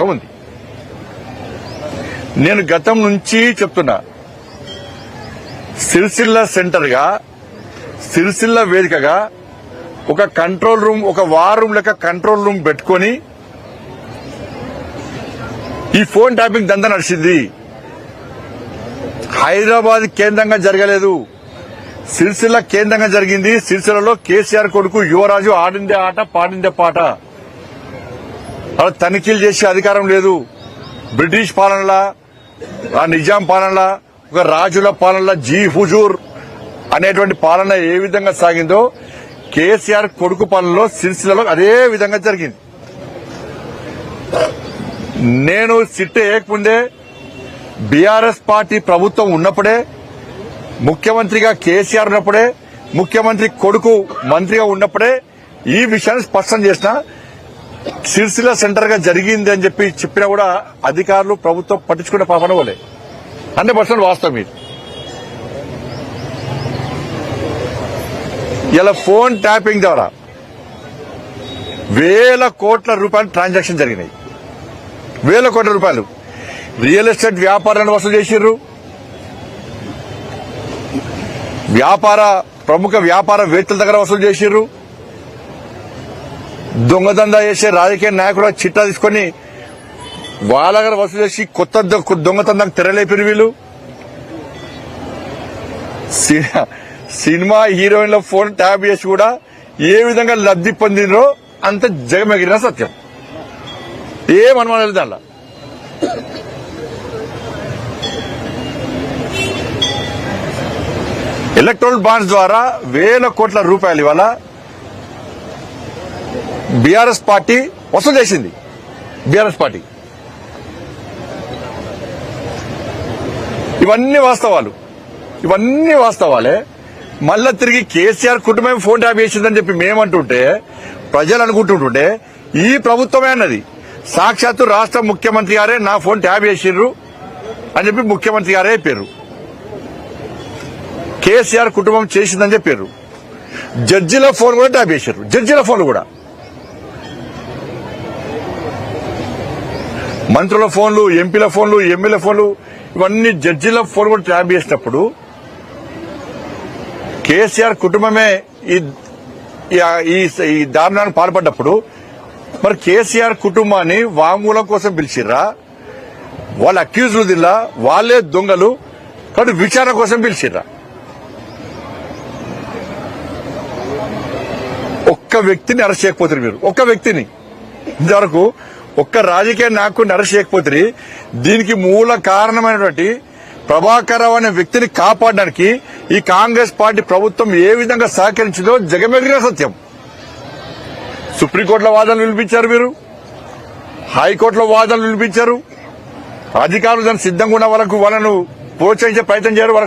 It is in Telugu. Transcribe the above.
ఉంది. నేను గతం నుంచి చెప్తున్నా, సిరిసిల్ల సెంటర్ గా, సిరిసిల్ల వేదికగా ఒక కంట్రోల్ రూమ్, ఒక వార్ రూమ్ లెక్క కంట్రోల్ రూమ్ పెట్టుకుని ఈ ఫోన్ ట్యాపింగ్ దందా నడిచింది. హైదరాబాద్ కేంద్రంగా జరగలేదు, సిరిసిల్ల కేంద్రంగా జరిగింది. సిరిసిల్లలో కేసీఆర్ కొడుకు యువరాజు ఆడిందే ఆట, పాడిందే పాట. అలా తనిఖీలు చేసే అధికారం లేదు. బ్రిటిష్ పాలనలా, ఆ నిజాం పాలనలా, ఒక రాజుల పాలనలా, జీ హుజూర్ అనేటువంటి పాలన ఏ విధంగా సాగిందో కేసీఆర్ కొడుకు పాలనలో సిరిసిల్లలో అదే విధంగా జరిగింది. నేను సిట్ వేయకముందే బీఆర్ఎస్ పార్టీ ప్రభుత్వం ఉన్నప్పుడే, ముఖ్యమంత్రిగా కేసీఆర్ ఉన్నప్పుడే, ముఖ్యమంత్రి కొడుకు మంత్రిగా ఉన్నప్పుడే ఈ విషయాన్ని స్పష్టం చేసిన. సిరిసిల్ల సెంటర్ గా జరిగింది అని చెప్పినా కూడా అధికారులు ప్రభుత్వం పట్టించుకునే పాపన పోలే. 100% వాస్తవం ఇది. ఇలా ఫోన్ ట్యాపింగ్ ద్వారా వేల కోట్ల రూపాయలు ట్రాన్సాక్షన్ జరిగినాయి. వేల కోట్ల రూపాయలు రియల్ ఎస్టేట్ వ్యాపారాన్ని వసూలు చేసిర్రు. ప్రముఖ వ్యాపార వేత్తల దగ్గర వసూలు చేసిర్రు. దొంగదందా చేసే రాజకీయ నాయకుల చిట్టా తీసుకుని వాళ్ళ దగ్గర వసూలు చేసి కొత్త దొంగతందానికి తెరలేపిరు వీళ్ళు. సినిమా హీరోయిన్ల ఫోన్ ట్యాప్ చేసి కూడా ఏ విధంగా లబ్ధి పొందినరో అంత జగమెగిరిన సత్యం. ఏమనుమానం లేదు దానిలో. ఎలక్ట్రల్ బాండ్స్ ద్వారా వేల కోట్ల రూపాయలు ఇవాళ బీఆర్ఎస్ పార్టీ వసూలు చేసింది. బీఆర్ఎస్ పార్టీ ఇవన్నీ వాస్తవాలే. మళ్ళా తిరిగి కేసీఆర్ కుటుంబం ఫోన్ ట్యాప్ చేసిందని చెప్పి మేమంటుంటే, ప్రజలు అనుకుంటుంటే ఈ ప్రభుత్వమే అన్నది. సాక్షాత్తు రాష్ట్ర ముఖ్యమంత్రి గారే నా ఫోన్ ట్యాప్ చేసిర్రు అని చెప్పి ముఖ్యమంత్రి గారే చెప్పారు. కేసీఆర్ కుటుంబం చేసిందని చెప్పారు. జడ్జిల ఫోన్ కూడా ట్యాప్ చేశారు. జడ్జిల ఫోన్లు కూడా, మంత్రుల ఫోన్లు, ఎంపీల ఫోన్లు, ఎమ్మెల్యే ఫోన్లు, ఇవన్నీ జడ్జిల ఫోన్ కూడా ట్యాప్ చేసినప్పుడు కేసీఆర్ కుటుంబమే ఈ దారుణానికి పాల్పడ్డప్పుడు మరి కేసీఆర్ కుటుంబాన్ని వాంగ్మూలం కోసం పిలిచిర్రా? వాళ్ళ అక్యూజ్లు దిల్లా, వాళ్లే దొంగలు కాబట్టి విచారణ కోసం పిలిచిర్రా? ఒక్క వ్యక్తిని అరెస్ట్ చేయకపోతారు మీరు. ఒక్క వ్యక్తిని ఇంతవరకు ఒక్క రాజకీయ నాయకుడిని అరెస్ట్ చేయకపోతే దీనికి మూల కారణమైనటువంటి ప్రభాకరరావు అనే వ్యక్తిని కాపాడడానికి ఈ కాంగ్రెస్ పార్టీ ప్రభుత్వం ఏ విధంగా సహకరించిందో జగమెగిరిన సత్యం. సుప్రీంకోర్టులో వాదనలు వినిపించారు మీరు, హైకోర్టులో వాదనలు వినిపించారు. అధికారులు దానికి సిద్ధంగా ఉన్న వాళ్ళను ప్రోత్సహించే ప్రయత్నం చేయరు. వాళ్ళకి